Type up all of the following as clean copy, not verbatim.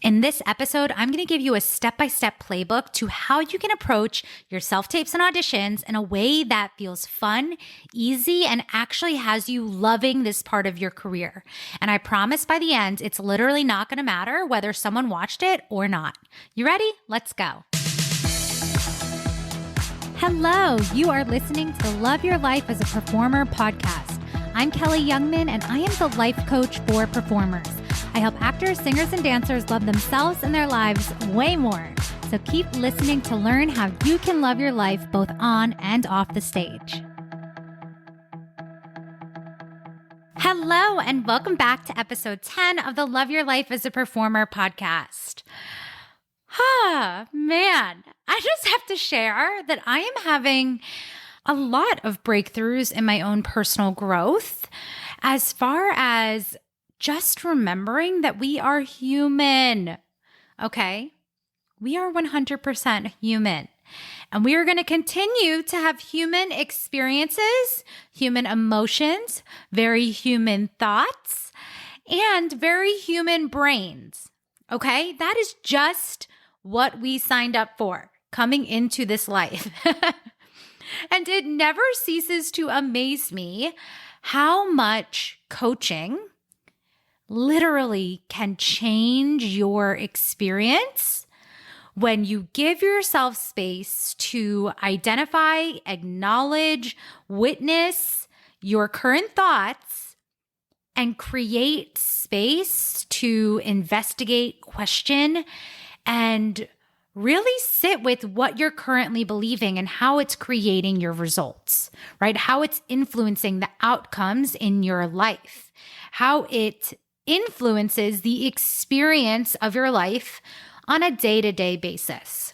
In this episode, I'm going to give you a step-by-step playbook to how you can approach your self-tapes and auditions in a way that feels fun, easy, and actually has you loving this part of your career. And I promise by the end, it's literally not going to matter whether someone watched it or not. You ready? Let's go. Hello, you are listening to the Love Your Life as a Performer podcast. I'm Kelly Youngman, and I am the life coach for performers. I help actors, singers, and dancers love themselves and their lives way more. So keep listening to learn how you can love your life both on and off the stage. Hello, and welcome back to episode 10 of the Love Your Life as a Performer podcast. Man, I just have to share that I am having a lot of breakthroughs in my own personal growth as far as just remembering that we are human, okay? We are 100% human. And we are going to continue to have human experiences, human emotions, very human thoughts, and very human brains, okay? That is just what we signed up for coming into this life. And it never ceases to amaze me how much coaching literally can change your experience when you give yourself space to identify, acknowledge, witness your current thoughts, and create space to investigate, question, and really sit with what you're currently believing and how it's creating your results, right? How it's influencing the outcomes in your life, how it influences the experience of your life on a day-to-day basis.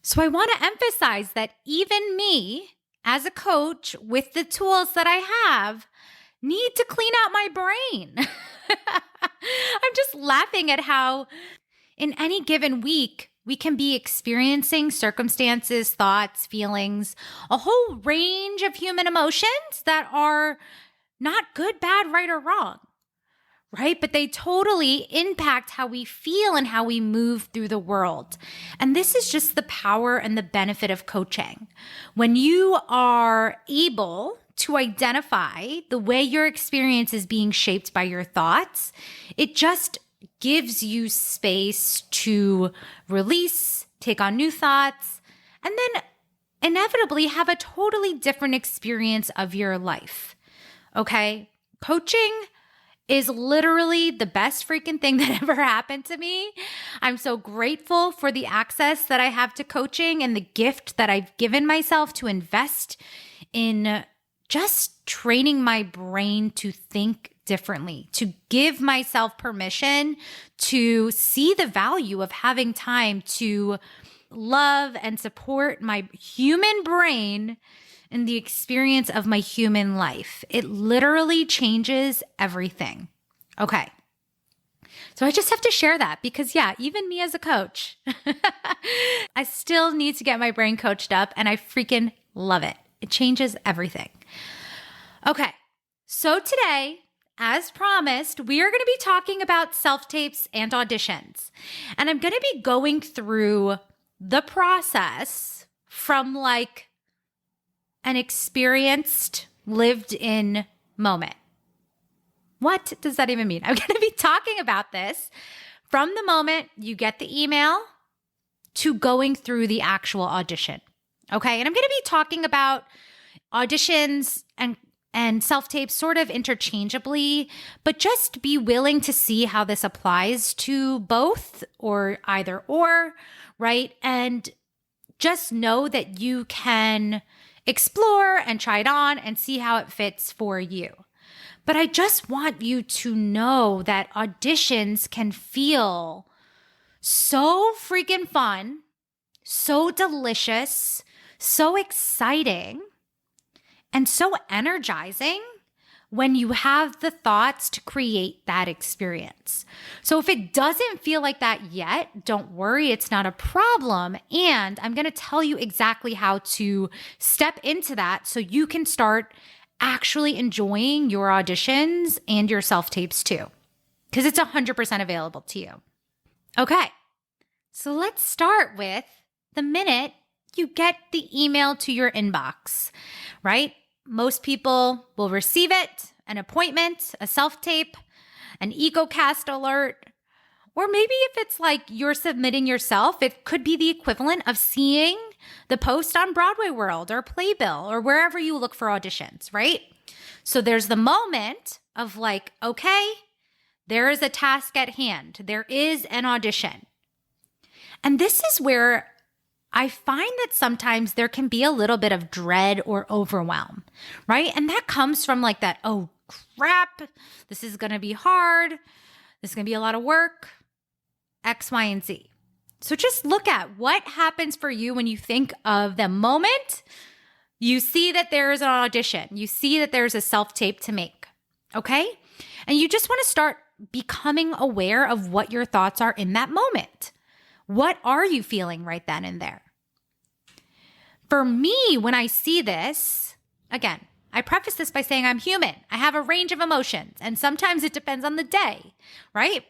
So I want to emphasize that even me, as a coach with the tools that I have, need to clean out my brain. I'm just laughing at how in any given week, we can be experiencing circumstances, thoughts, feelings, a whole range of human emotions that are not good, bad, right, or wrong, right? But they totally impact how we feel and how we move through the world. And this is just the power and the benefit of coaching. When you are able to identify the way your experience is being shaped by your thoughts, it just gives you space to release, take on new thoughts, and then inevitably have a totally different experience of your life. Okay? Coaching is literally the best freaking thing that ever happened to me. I'm so grateful for the access that I have to coaching and the gift that I've given myself to invest in just training my brain to think differently, to give myself permission to see the value of having time to love and support my human brain in the experience of my human life. It literally changes everything. Okay. So I just have to share that because, yeah, even me as a coach, I still need to get my brain coached up and I freaking love it. It changes everything. Okay. So today, as promised, we are going to be talking about self-tapes and auditions. And I'm going to be going through the process from like an experienced, lived-in moment. What does that even mean? I'm going to be talking about this from the moment you get the email to going through the actual audition. Okay? And I'm going to be talking about auditions and self-tapes sort of interchangeably, but just be willing to see how this applies to both or either or, right? And just know that you can explore and try it on and see how it fits for you. But I just want you to know that auditions can feel so freaking fun, so delicious, so exciting, and so energizing when you have the thoughts to create that experience. So if it doesn't feel like that yet, don't worry, it's not a problem. And I'm going to tell you exactly how to step into that so you can start actually enjoying your auditions and your self-tapes too, because it's 100% available to you. Okay, so let's start with the minute you get the email to your inbox, right? Most people will receive it, an appointment, a self-tape, an EcoCast alert, or maybe if it's like you're submitting yourself, it could be the equivalent of seeing the post on Broadway World or Playbill or wherever you look for auditions, right? So there's the moment of like, okay, there is a task at hand. There is an audition. And this is where I find that sometimes there can be a little bit of dread or overwhelm, right? And that comes from like that, oh crap, this is going to be hard. This is going to be a lot of work, X, Y, and Z. So just look at what happens for you when you think of the moment you see that there is an audition. You see that there's a self-tape to make, okay? And you just want to start becoming aware of what your thoughts are in that moment. What are you feeling right then and there? For me, when I see this, again, I preface this by saying I'm human. I have a range of emotions, and sometimes it depends on the day, right?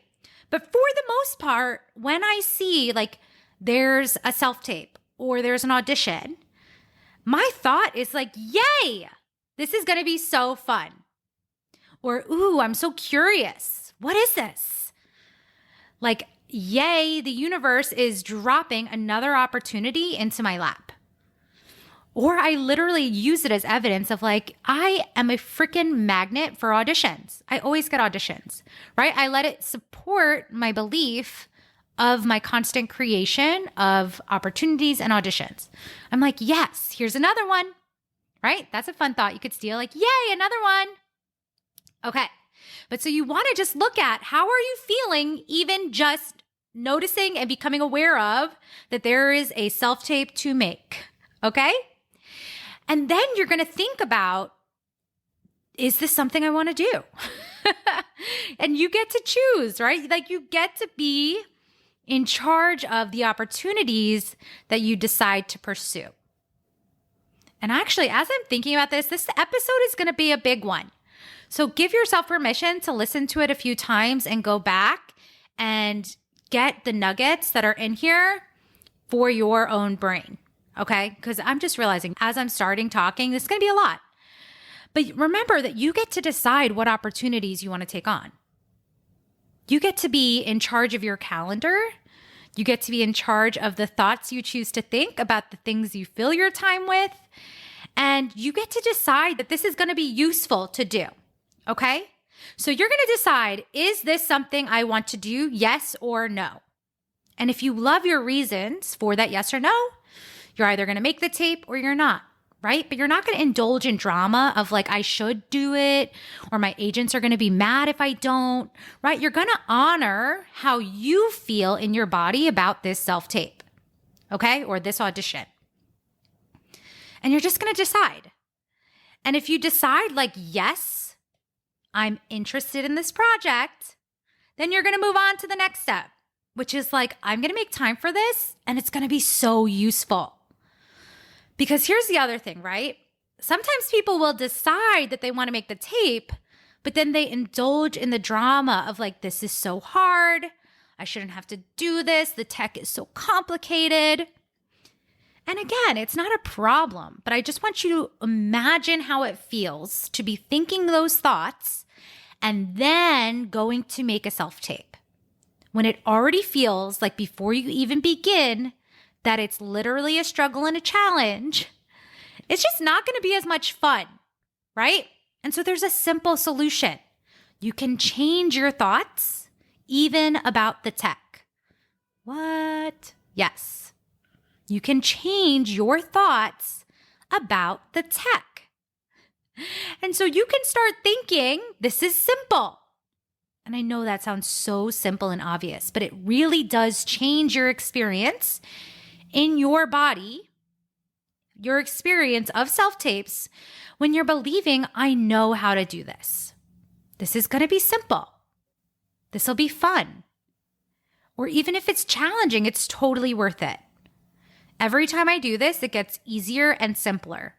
But for the most part, when I see like there's a self-tape or there's an audition, my thought is like, yay, this is going to be so fun. Or, ooh, I'm so curious. What is this? Like, yay, the universe is dropping another opportunity into my lap. Or I literally use it as evidence of like, I am a freaking magnet for auditions. I always get auditions, right? I let it support my belief of my constant creation of opportunities and auditions. I'm like, yes, here's another one, right? That's a fun thought you could steal, like, yay, another one. Okay. But so you want to just look at how are you feeling, even just noticing and becoming aware of that there is a self-tape to make. Okay. And then you're going to think about, is this something I want to do? And you get to choose, right? Like you get to be in charge of the opportunities that you decide to pursue. And actually, as I'm thinking about this episode is going to be a big one. So give yourself permission to listen to it a few times and go back and get the nuggets that are in here for your own brain. Okay? Because I'm just realizing as I'm starting talking, this is going to be a lot. But remember that you get to decide what opportunities you want to take on. You get to be in charge of your calendar. You get to be in charge of the thoughts you choose to think about the things you fill your time with. And you get to decide that this is going to be useful to do. Okay? So you're going to decide, is this something I want to do? Yes or no? And if you love your reasons for that yes or no, you're either going to make the tape or you're not, right? But you're not going to indulge in drama of like, I should do it, or my agents are going to be mad if I don't, right? You're going to honor how you feel in your body about this self-tape, okay? Or this audition. And you're just going to decide. And if you decide like, yes, I'm interested in this project, then you're going to move on to the next step, which is like, I'm going to make time for this and it's going to be so useful. Because here's the other thing, right? Sometimes people will decide that they want to make the tape, but then they indulge in the drama of like, this is so hard. I shouldn't have to do this. The tech is so complicated. And again, it's not a problem, but I just want you to imagine how it feels to be thinking those thoughts and then going to make a self-tape. When it already feels like before you even begin that it's literally a struggle and a challenge, it's just not going to be as much fun, right? And so there's a simple solution. You can change your thoughts even about the tech. What? Yes. You can change your thoughts about the tech. And so you can start thinking, this is simple. And I know that sounds so simple and obvious, but it really does change your experience in your body, your experience of self-tapes, when you're believing, I know how to do this. This is going to be simple. This will be fun. Or even if it's challenging, it's totally worth it. Every time I do this, it gets easier and simpler,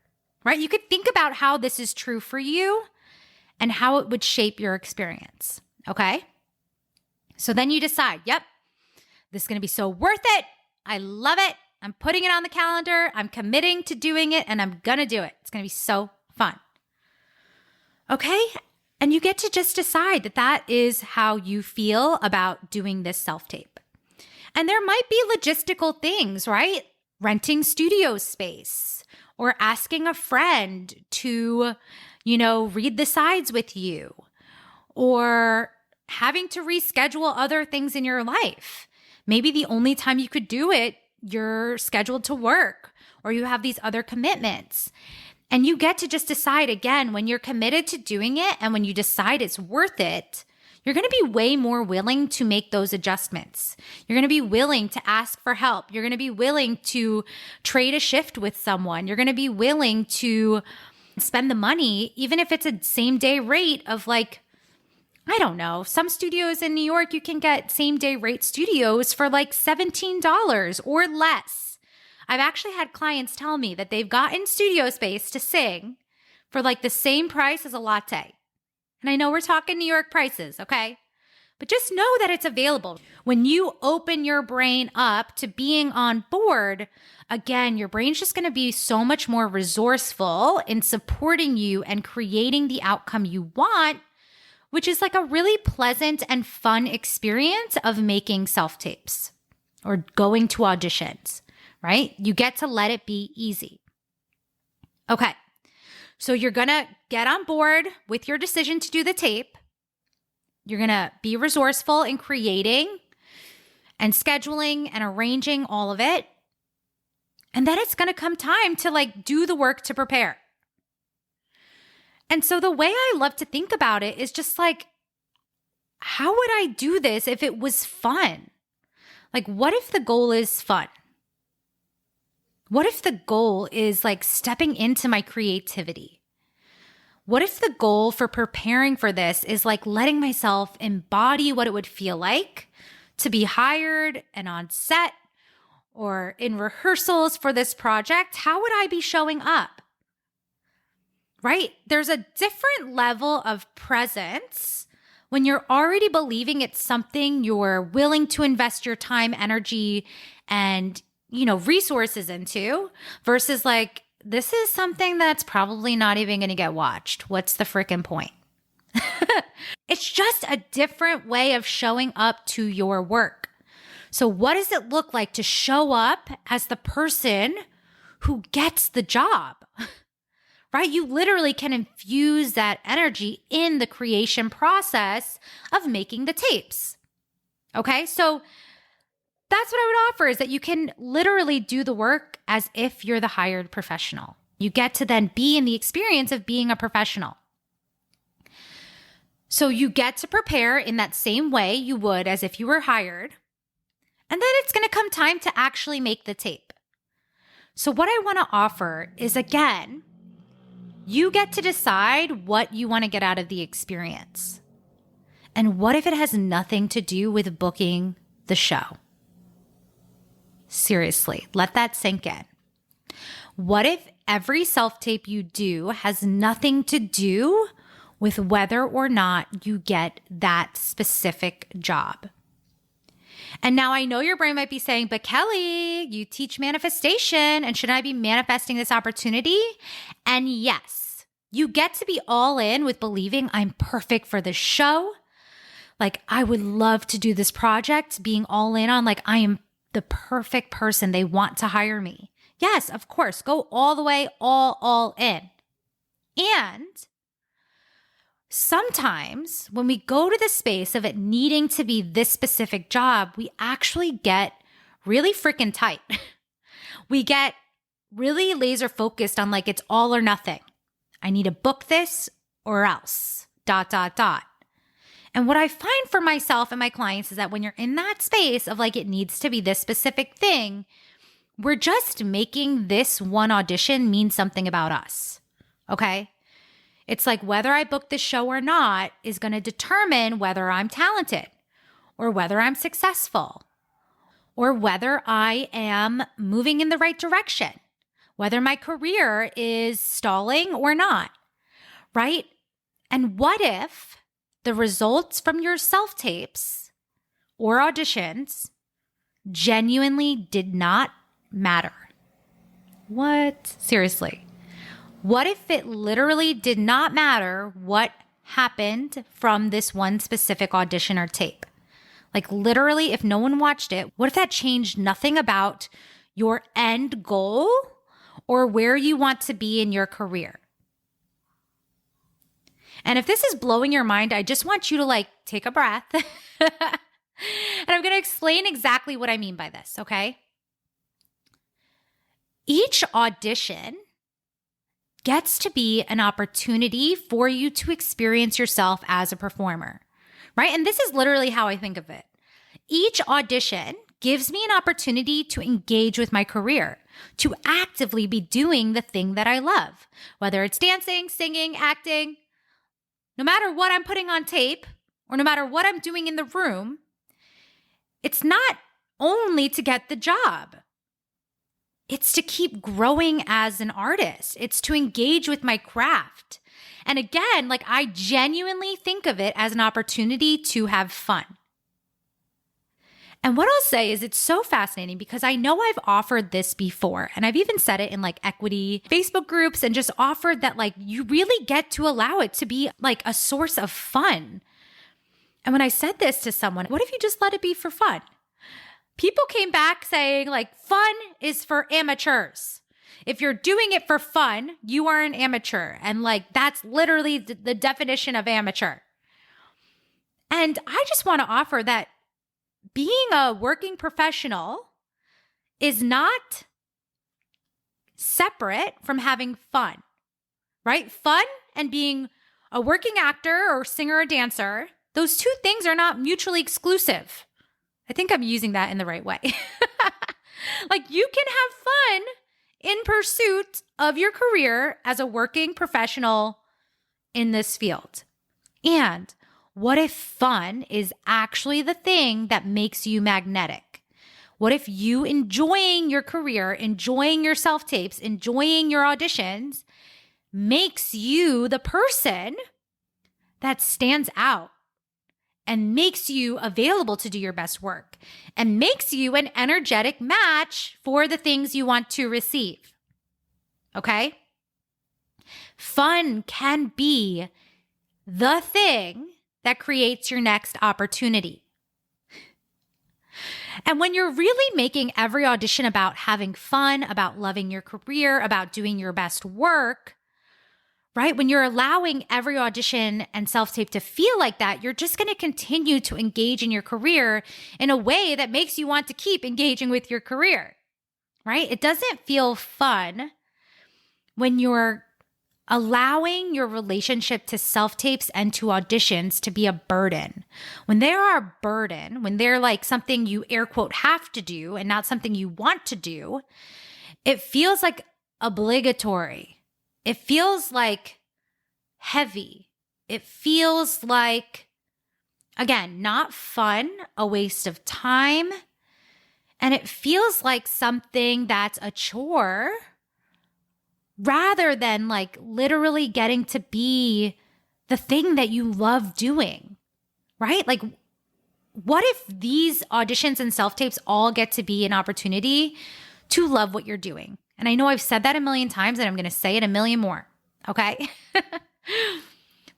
right? You could think about how this is true for you and how it would shape your experience, okay? So then you decide, yep, This is going to be so worth it. I love it. I'm putting it on the calendar. I'm committing to doing it and I'm going to do it. It's going to be so fun. Okay? And you get to just decide that that is how you feel about doing this self-tape. And there might be logistical things, right? Renting studio space or asking a friend to, read the sides with you or having to reschedule other things in your life. Maybe the only time you could do it, you're scheduled to work or you have these other commitments. And you get to just decide again, when you're committed to doing it and when you decide it's worth it, you're going to be way more willing to make those adjustments. You're going to be willing to ask for help. You're going to be willing to trade a shift with someone. You're going to be willing to spend the money, even if it's a same day rate of like, I don't know, some studios in New York, you can get same day rate studios for like $17 or less. I've actually had clients tell me that they've gotten studio space to sing for like the same price as a latte. And I know we're talking New York prices, okay? But just know that it's available. When you open your brain up to being on board, again, your brain's just going to be so much more resourceful in supporting you and creating the outcome you want, which is like a really pleasant and fun experience of making self-tapes or going to auditions, right? You get to let it be easy. Okay. So you're going to get on board with your decision to do the tape. You're going to be resourceful in creating and scheduling and arranging all of it. And then it's going to come time to like do the work to prepare. And so the way I love to think about it is just like, how would I do this if it was fun? Like, what if the goal is fun? What if the goal is like stepping into my creativity? What if the goal for preparing for this is like letting myself embody what it would feel like to be hired and on set or in rehearsals for this project? How would I be showing up? Right? There's a different level of presence when you're already believing it's something you're willing to invest your time, energy, and resources into versus like, this is something that's probably not even going to get watched. What's the freaking point? It's just a different way of showing up to your work. So what does it look like to show up as the person who gets the job? Right? You literally can infuse that energy in the creation process of making the tapes. Okay? So that's what I would offer, is that you can literally do the work as if you're the hired professional. You get to then be in the experience of being a professional. So you get to prepare in that same way you would as if you were hired. And then it's going to come time to actually make the tape. So what I want to offer is, again, you get to decide what you want to get out of the experience. And what if it has nothing to do with booking the show? Seriously, let that sink in. What if every self-tape you do has nothing to do with whether or not you get that specific job? And now I know your brain might be saying, but Kelly, you teach manifestation, and should I be manifesting this opportunity? And yes, you get to be all in with believing I'm perfect for this show. Like, I would love to do this project, being all in on like, I am the perfect person. They want to hire me. Yes, of course. Go all the way, all in. And sometimes when we go to the space of it needing to be this specific job, we actually get really freaking tight. We get really laser focused on like, it's all or nothing. I need to book this or else, ... And what I find for myself and my clients is that when you're in that space of like, it needs to be this specific thing, we're just making this one audition mean something about us. Okay? It's like whether I book this show or not is going to determine whether I'm talented or whether I'm successful or whether I am moving in the right direction, whether my career is stalling or not, right? And what if the results from your self-tapes or auditions genuinely did not matter? What? Seriously. What if it literally did not matter what happened from this one specific audition or tape? Like literally, if no one watched it, what if that changed nothing about your end goal or where you want to be in your career? And if this is blowing your mind, I just want you to like take a breath. And I'm going to explain exactly what I mean by this, okay? Each audition gets to be an opportunity for you to experience yourself as a performer, right? And this is literally how I think of it. Each audition gives me an opportunity to engage with my career, to actively be doing the thing that I love, whether it's dancing, singing, acting, no matter what I'm putting on tape or no matter what I'm doing in the room. It's not only to get the job. It's to keep growing as an artist. It's to engage with my craft. And again, like I genuinely think of it as an opportunity to have fun. And what I'll say is it's so fascinating because I know I've offered this before, and I've even said it in like equity Facebook groups and just offered that like you really get to allow it to be like a source of fun. And when I said this to someone, what if you just let it be for fun? People came back saying like fun is for amateurs. If you're doing it for fun, you are an amateur. And like that's literally the definition of amateur. And I just want to offer that being a working professional is not separate from having fun, right? Fun and being a working actor or singer or dancer, those two things are not mutually exclusive. I think I'm using that in the right way. Like you can have fun in pursuit of your career as a working professional in this field. And what if fun is actually the thing that makes you magnetic? What if you enjoying your career, enjoying your self-tapes, enjoying your auditions makes you the person that stands out and makes you available to do your best work and makes you an energetic match for the things you want to receive? Okay? Fun can be the thing that creates your next opportunity. And when you're really making every audition about having fun, about loving your career, about doing your best work, right? When you're allowing every audition and self-tape to feel like that, you're just going to continue to engage in your career in a way that makes you want to keep engaging with your career, right? It doesn't feel fun when you're allowing your relationship to self-tapes and to auditions to be a burden. When they are a burden, when they're like something you air quote have to do and not something you want to do, it feels like obligatory. It feels like heavy. It feels like, again, not fun, a waste of time. And it feels like something that's a chore rather than like literally getting to be the thing that you love doing, right? Like, what if these auditions and self-tapes all get to be an opportunity to love what you're doing? And I know I've said that a million times and I'm going to say it a million more, okay?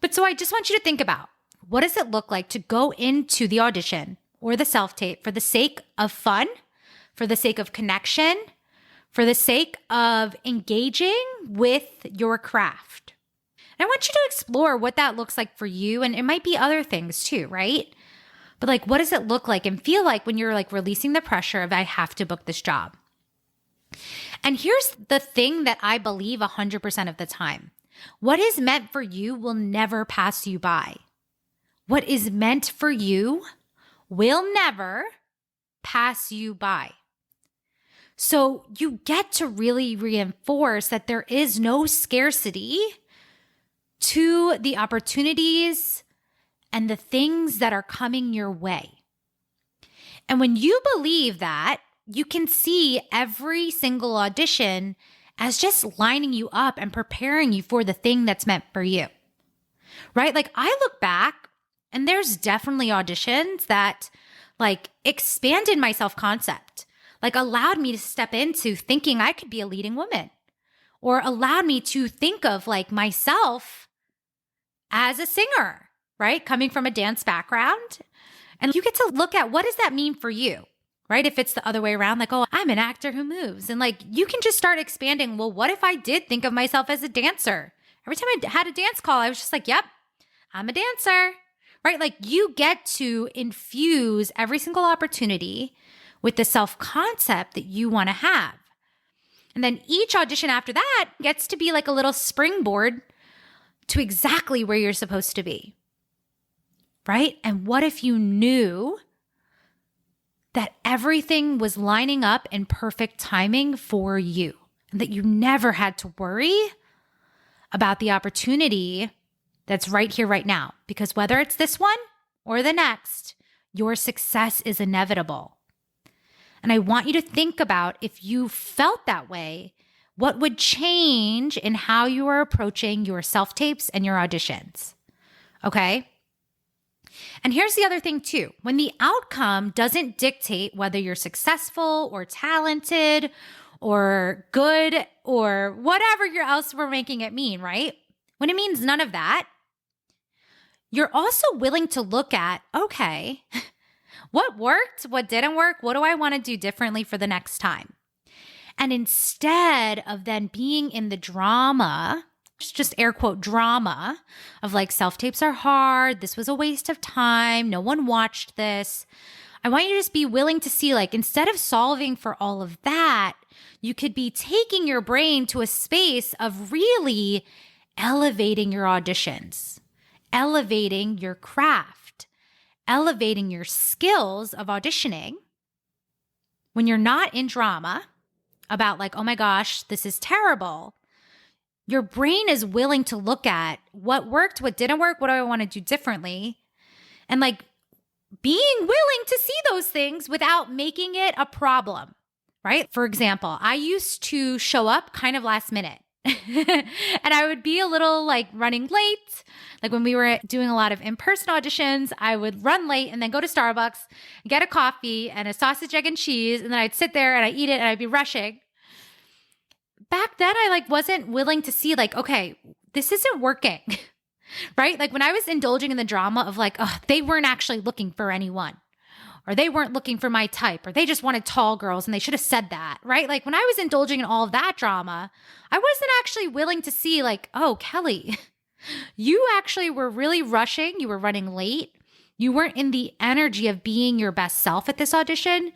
But so I just want you to think about, what does it look like to go into the audition or the self-tape for the sake of fun, for the sake of connection, for the sake of engaging with your craft? And I want you to explore what that looks like for you. And it might be other things too, right? But like, what does it look like and feel like when you're like releasing the pressure of, I have to book this job? And here's the thing that I believe 100% of the time. What is meant for you will never pass you by. What is meant for you will never pass you by. So you get to really reinforce that there is no scarcity to the opportunities and the things that are coming your way. And when you believe that, you can see every single audition as just lining you up and preparing you for the thing that's meant for you, right? Like I look back and there's definitely auditions that like expanded my self-concept, like allowed me to step into thinking I could be a leading woman, or allowed me to think of like myself as a singer, right? Coming from a dance background. And you get to look at what does that mean for you, right? If it's the other way around, like, oh, I'm an actor who moves. And like, you can just start expanding. Well, what if I did think of myself as a dancer? Every time I had a dance call, I was just like, yep, I'm a dancer, right? Like you get to infuse every single opportunity with the self-concept that you want to have. And then each audition after that gets to be like a little springboard to exactly where you're supposed to be, right? And what if you knew that everything was lining up in perfect timing for you and that you never had to worry about the opportunity that's right here, right now? Because whether it's this one or the next, your success is inevitable. And I want you to think about if you felt that way, what would change in how you are approaching your self-tapes and your auditions, okay? And here's the other thing too. When the outcome doesn't dictate whether you're successful or talented or good or whatever else we're making it mean, right? When it means none of that, you're also willing to look at, okay, what worked? What didn't work? What do I want to do differently for the next time? And instead of then being in the drama, just air quote drama of like self-tapes are hard, this was a waste of time, no one watched this. I want you to just be willing to see, like, instead of solving for all of that, you could be taking your brain to a space of really elevating your auditions, elevating your craft, elevating your skills of auditioning when you're not in drama about like, oh my gosh, this is terrible. Your brain is willing to look at what worked, what didn't work, what do I want to do differently, and like being willing to see those things without making it a problem, right? For example, I used to show up kind of last minute and I would be a little like running late. Like when we were doing a lot of in-person auditions, I would run late and then go to Starbucks, get a coffee and a sausage, egg, and cheese. And then I'd sit there and I'd eat it and I'd be rushing. Back then, I like wasn't willing to see like, okay, this isn't working, right? Like when I was indulging in the drama of like, oh, they weren't actually looking for anyone, or they weren't looking for my type, or they just wanted tall girls and they should have said that, right? Like when I was indulging in all of that drama, I wasn't actually willing to see like, oh, Kelly, you actually were really rushing. You were running late. You weren't in the energy of being your best self at this audition.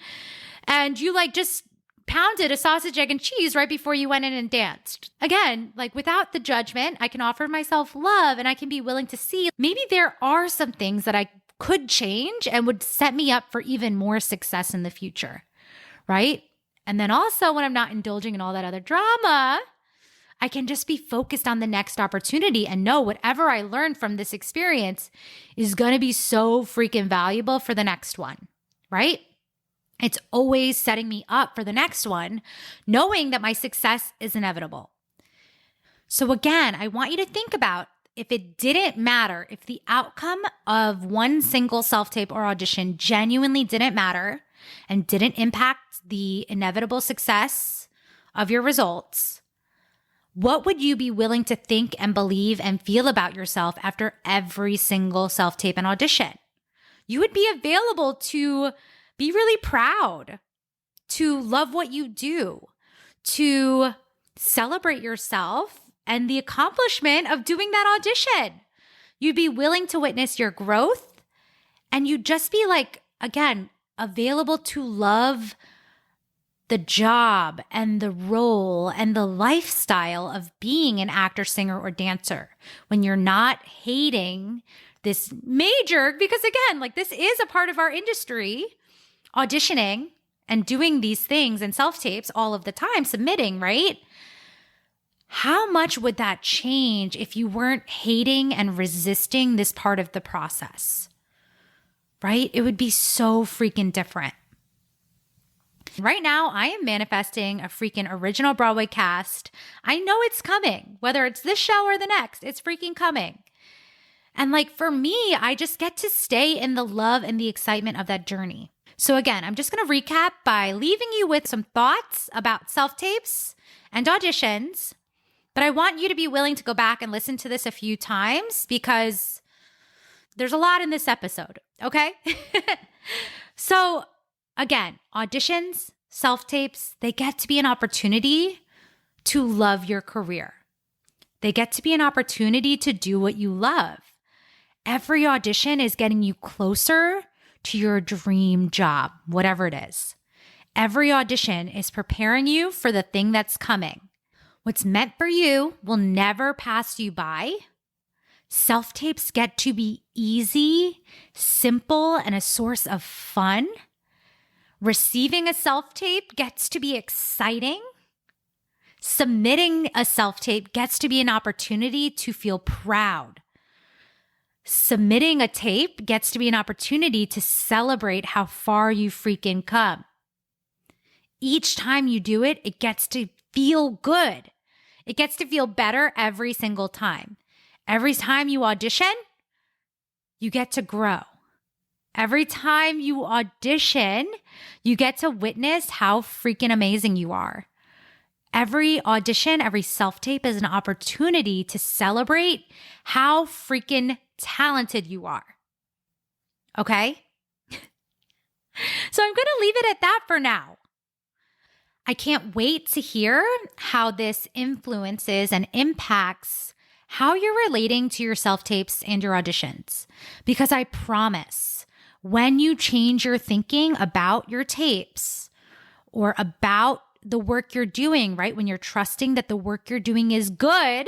And you like just pounded a sausage, egg, and cheese right before you went in and danced. Again, like without the judgment, I can offer myself love and I can be willing to see maybe there are some things that I could change and would set me up for even more success in the future, right? And then also when I'm not indulging in all that other drama, I can just be focused on the next opportunity and know whatever I learned from this experience is going to be so freaking valuable for the next one, right? It's always setting me up for the next one, knowing that my success is inevitable. So again, I want you to think about if it didn't matter, if the outcome of one single self-tape or audition genuinely didn't matter and didn't impact the inevitable success of your results, what would you be willing to think and believe and feel about yourself after every single self-tape and audition? You would be available to be really proud, to love what you do, to celebrate yourself and the accomplishment of doing that audition. You'd be willing to witness your growth, and you'd just be like, again, available to love the job and the role and the lifestyle of being an actor, singer, or dancer when you're not hating this major, because again, like this is a part of our industry, auditioning and doing these things and self-tapes all of the time, submitting, right? How much would that change if you weren't hating and resisting this part of the process, right? It would be so freaking different. Right now, I am manifesting a freaking original Broadway cast. I know it's coming, whether it's this show or the next, it's freaking coming. And like for me, I just get to stay in the love and the excitement of that journey. So again, I'm just going to recap by leaving you with some thoughts about self-tapes and auditions, but I want you to be willing to go back and listen to this a few times because there's a lot in this episode, okay? So again, auditions, self-tapes, they get to be an opportunity to love your career. They get to be an opportunity to do what you love. Every audition is getting you closer to your dream job, whatever it is. Every audition is preparing you for the thing that's coming. What's meant for you will never pass you by. Self-tapes get to be easy, simple, and a source of fun. Receiving a self-tape gets to be exciting. Submitting a self-tape gets to be an opportunity to feel proud. Submitting a tape gets to be an opportunity to celebrate how far you freaking come. Each time you do it, it gets to feel good. It gets to feel better every single time. Every time you audition, you get to grow. Every time you audition, you get to witness how freaking amazing you are. Every audition, every self-tape is an opportunity to celebrate how freaking talented you are. Okay? So I'm going to leave it at that for now. I can't wait to hear how this influences and impacts how you're relating to your self-tapes and your auditions. Because I promise, when you change your thinking about your tapes or about the work you're doing, right? When you're trusting that the work you're doing is good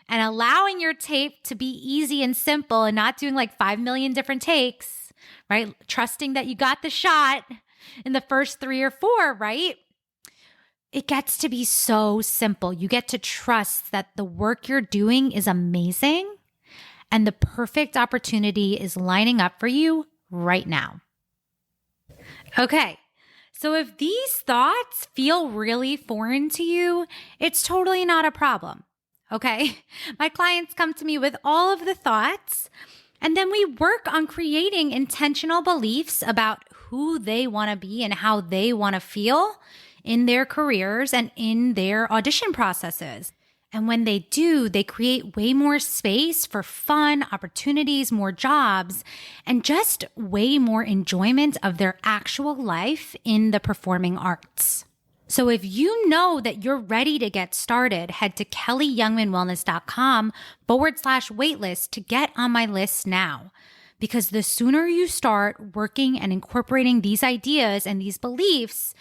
and allowing your tape to be easy and simple and not doing like 5 million different takes, right? Trusting that you got the shot in the first 3 or 4, right? It gets to be so simple. You get to trust that the work you're doing is amazing and the perfect opportunity is lining up for you right now. Okay. So if these thoughts feel really foreign to you, it's totally not a problem, okay? My clients come to me with all of the thoughts, and then we work on creating intentional beliefs about who they want to be and how they want to feel in their careers and in their audition processes. And when they do, they create way more space for fun, opportunities, more jobs, and just way more enjoyment of their actual life in the performing arts. So if you know that you're ready to get started, head to kellyyoungmanwellness.com/waitlist to get on my list now. Because the sooner you start working and incorporating these ideas and these beliefs,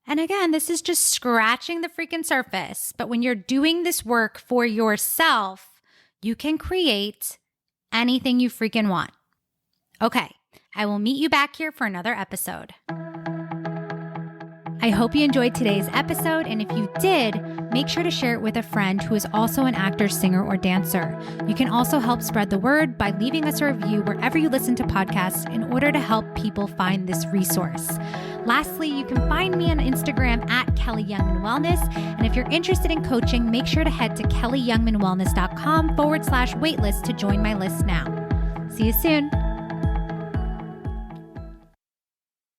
and again, this is just scratching the freaking surface. But when you're doing this work for yourself, you can create anything you freaking want. Okay, I will meet you back here for another episode. I hope you enjoyed today's episode, and if you did, make sure to share it with a friend who is also an actor, singer, or dancer. You can also help spread the word by leaving us a review wherever you listen to podcasts in order to help people find this resource. Lastly, you can find me on Instagram at Kelly Youngman Wellness, and if you're interested in coaching, make sure to head to kellyyoungmanwellness.com/waitlist to join my list now. See you soon.